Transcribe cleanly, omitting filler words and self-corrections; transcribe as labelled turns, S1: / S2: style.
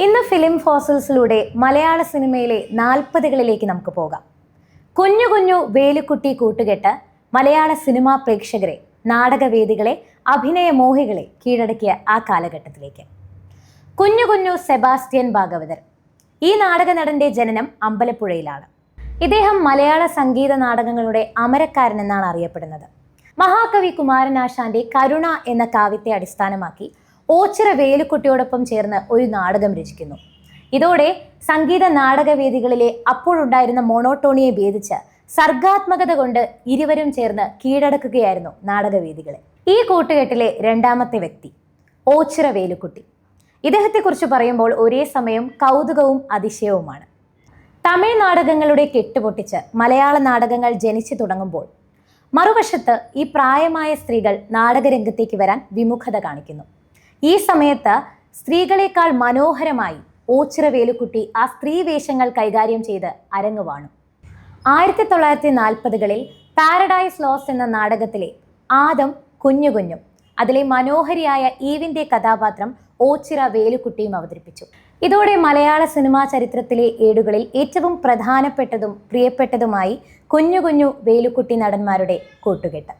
S1: ഇന്ന് ഫിലിം ഫോസിൽസിലൂടെ മലയാള സിനിമയിലെ 40കളിലേക്ക് നമുക്ക് പോകാം. കുഞ്ഞു കുഞ്ഞു വേലുക്കുട്ടി കൂട്ടുകെട്ട് മലയാള സിനിമാ പ്രേക്ഷകരെ, നാടകവേദികളെ, അഭിനയമോഹികളെ കീഴടക്കിയ ആ കാലഘട്ടത്തിലേക്ക്. കുഞ്ഞു കുഞ്ഞു സെബാസ്റ്റ്യൻ ഭാഗവതർ. ഈ നാടക നടന്റെ ജനനം അമ്പലപ്പുഴയിലാണ്. ഇദ്ദേഹം മലയാള സംഗീത നാടകങ്ങളുടെ അമരക്കാരൻ എന്നാണ് അറിയപ്പെടുന്നത്. മഹാകവി കുമാരനാശാന്റെ കരുണ എന്ന കാവ്യത്തെ അടിസ്ഥാനമാക്കി ഓച്ചിറ വേലുക്കുട്ടിയോടൊപ്പം ചേർന്ന് ഒരു നാടകം രചിക്കുന്നു. ഇതോടെ സംഗീത നാടകവേദികളിലെ അപ്പോഴുണ്ടായിരുന്ന മോണോട്ടോണിയെ ഭേദിച്ച് സർഗാത്മകത കൊണ്ട് ഇരുവരും ചേർന്ന് കീഴടക്കുകയായിരുന്നു നാടകവേദികളെ. ഈ കൂട്ടുകെട്ടിലെ രണ്ടാമത്തെ വ്യക്തി ഓച്ചിറ വേലുക്കുട്ടി. ഇദ്ദേഹത്തെക്കുറിച്ച് പറയുമ്പോൾ ഒരേ സമയം കൗതുകവും അതിശയവുമാണ്. തമിഴ് നാടകങ്ങളുടെ കെട്ടുപൊട്ടിച്ച് മലയാള നാടകങ്ങൾ ജനിച്ചു തുടങ്ങുമ്പോൾ മറുവശത്ത് ഈ പ്രായമായ സ്ത്രീകൾ നാടകരംഗത്തേക്ക് വരാൻ വിമുഖത കാണിക്കുന്നു. ഈ സമയത്ത് സ്ത്രീകളെക്കാൾ മനോഹരമായി ഓച്ചിറ വേലുക്കുട്ടി ആ സ്ത്രീ വേഷങ്ങൾ കൈകാര്യം ചെയ്ത് അരങ്ങുവാണു. 1940കളിൽ പാരഡൈസ് ലോസ്റ്റ് എന്ന നാടകത്തിലെ ആദം കുഞ്ഞു കുഞ്ഞും അതിലെ മനോഹരിയായ ഈവിന്റെ കഥാപാത്രം ഓച്ചിറ വേലുക്കുട്ടിയും അവതരിപ്പിച്ചു. ഇതോടെ മലയാള സിനിമാ ചരിത്രത്തിലെ ഏടുകളിൽ ഏറ്റവും പ്രധാനപ്പെട്ടതും പ്രിയപ്പെട്ടതുമായി കുഞ്ഞു കുഞ്ഞു വേലുക്കുട്ടി നടന്മാരുടെ കൂട്ടുകെട്ട്.